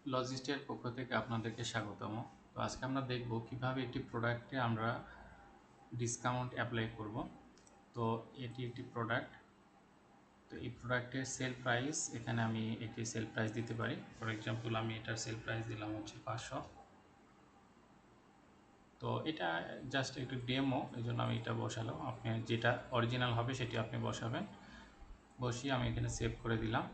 লজিস্টের পক্ষ থেকে আপনাদেরকে স্বাগতম। তো আজকে আমরা দেখব কিভাবে একটি প্রোডাক্টে আমরা ডিসকাউন্ট অ্যাপ্লাই করব। তো এটি একটি প্রোডাক্ট। তো এই প্রোডাক্টের সেল প্রাইস এখানে আমি একটি সেল প্রাইস দিতে পারি। ফর এক্সাম্পল আমি এটার সেল প্রাইস দিলাম হচ্ছে 500। তো এটা জাস্ট একটু ডেমো, এই জন্য আমি এটা বসালাম। আপনি যেটা অরিজিনাল হবে সেটি আপনি বসাবেন। বসিয়ে আমি এখানে সেভ করে দিলাম।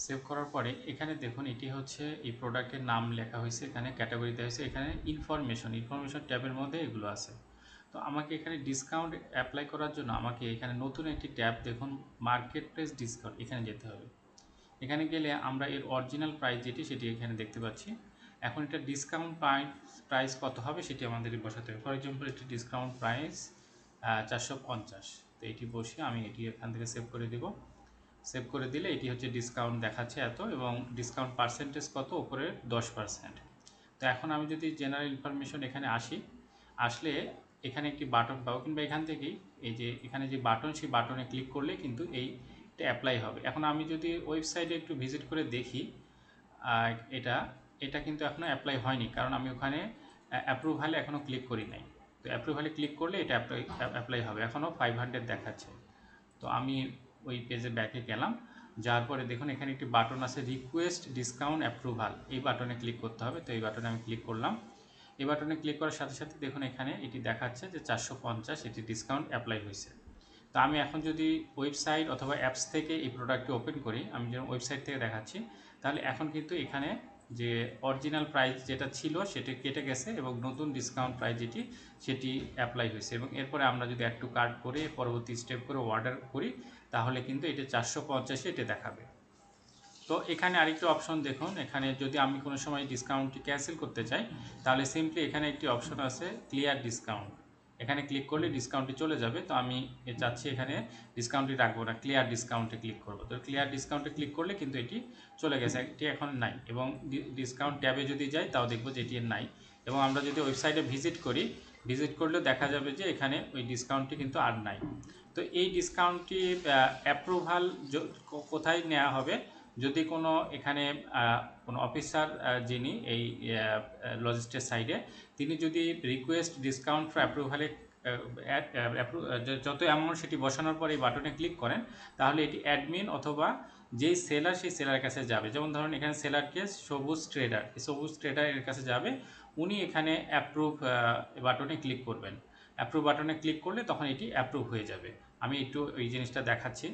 সেভ করার পরে এখানে দেখুন এটি হচ্ছে এই প্রোডাক্টের নাম লেখা হয়েছে, এখানে ক্যাটাগরি দেওয়া হয়েছে, এখানে ইনফরমেশন ট্যাবের মধ্যে এগুলো আছে। তো আমাকে এখানে ডিসকাউন্ট অ্যাপ্লাই করার জন্য আমাকে এখানে নতুন একটি ট্যাব দেখুন, মার্কেট প্লেস ডিসকাউন্ট, এখানে যেতে হবে। এখানে গেলে আমরা এর অরিজিনাল প্রাইস যেটি সেটি এখানে দেখতে পাচ্ছি। এখন এটা ডিসকাউন্ট প্রাইস কত হবে সেটি আমাদের বসাতে হবে। ফর এক্সাম্পল এটি ডিসকাউন্ট প্রাইস 450। তো এটি বসিয়ে আমি এটি এখান থেকে সেভ করে দেব। সেভ করে দিলে এটি হচ্ছে ডিসকাউন্ট দেখাচ্ছে এত, এবং ডিসকাউন্ট পার্সেন্টেজ কত, উপরে 10%। তো এখন আমি যদি জেনারেল ইনফরমেশন এখানে আসলে এখানে একটি বাটন পাবো, কিংবা এখান থেকেই এই যে এখানে যে বাটন, সেই বাটনে ক্লিক করলে কিন্তু এইটা অ্যাপ্লাই হবে। এখন আমি যদি ওয়েবসাইটে একটু ভিজিট করে দেখি, এটা এটা কিন্তু এখনও অ্যাপ্লাই হয়নি, কারণ আমি ওখানে অ্যাপ্রুভালে এখনও ক্লিক করি নাই। তো অ্যাপ্রুভালে ক্লিক করলে এটা অ্যাপ্লাই হবে, এখনও 500 দেখাচ্ছে। তো আমি ওই পেজে ব্যাকে গেলাম, যাওয়ার পরে দেখুন এখানে একটি বাটন আছে, রিকোয়েস্ট ডিসকাউন্ট অ্যাপ্রুভাল, এই বাটনে ক্লিক করতে হবে। তো এই বাটনে আমি ক্লিক করলাম। এই বাটনে ক্লিক করার সাথে সাথে দেখুন এখানে এটি দেখাচ্ছে যে 450 এটি ডিসকাউন্ট অ্যাপ্লাই হয়েছে। তো আমি এখন যদি ওয়েবসাইট অথবা অ্যাপস থেকে এই প্রোডাক্টটি ওপেন করি, আমি যেমন ওয়েবসাইট থেকে দেখাচ্ছি, তাহলে এখন কিন্তু এখানে যে অরিজিনাল প্রাইস যেটা ছিল সেটি কেটে গেছে, এবং নতুন ডিসকাউন্ট প্রাইস যেটি সেটি অ্যাপ্লাই হয়েছে। এবং এরপরে আমরা যদি অ্যাড টু কার্ট করে পরবর্তী স্টেপ করে অর্ডার করি, তাহলে কিন্তু এটা 450 এটা দেখাবে। তো এখানে আরেকটি অপশন দেখুন, এখানে যদি আমি কোনো সময় ডিসকাউন্টটি ক্যান্সেল করতে চাই, তাহলে সিম্পলি এখানে একটি অপশন আছে ক্লিয়ার ডিসকাউন্ট, এখানে ক্লিক করলে ডিসকাউন্টটি চলে যাবে। তো আমি চাচ্ছি এখানে ডিসকাউন্টটি রাখবো না, ক্লিয়ার ডিসকাউন্টে ক্লিক করবো। তো ক্লিয়ার ডিসকাউন্টে ক্লিক করলে কিন্তু এটি চলে গেছে, এটি এখন নাই। এবং ডিসকাউন্ট ট্যাবে যদি যাই, তাও দেখবো যে এটি নাই। এবং আমরা যদি ওয়েবসাইটে ভিজিট করি, ভিজিট করলেও দেখা যাবে যে এখানে ওই ডিসকাউন্টটি কিন্তু আর নাই। তো এই ডিসকাউন্টটি অ্যাপ্রুভাল কোথায় নেওয়া হবে, যদি কোনো এখানে কোনো অফিসার যিনি এই লজিস্টের সাইডে, তিনি যদি রিকোয়েস্ট ডিসকাউন্ট ফর অ্যাপ্রুভালে যত অ্যামাউন্ট সেটি বসানোর পর এই বাটনে ক্লিক করেন, তাহলে এটি অ্যাডমিন অথবা যেই সেলার, সেই সেলারের কাছে যাবে। যেমন ধরুন এখানে সেলারকে সবুজ ট্রেডার, এই সবুজ ট্রেডারের কাছে যাবে, উনি এখানে অ্যাপ্রুভ বাটনে ক্লিক করবেন। অ্যাপ্রুভ বাটনে ক্লিক করলে তখন এটি অ্যাপ্রুভ হয়ে যাবে। আমি একটু এই জিনিসটা দেখাচ্ছি।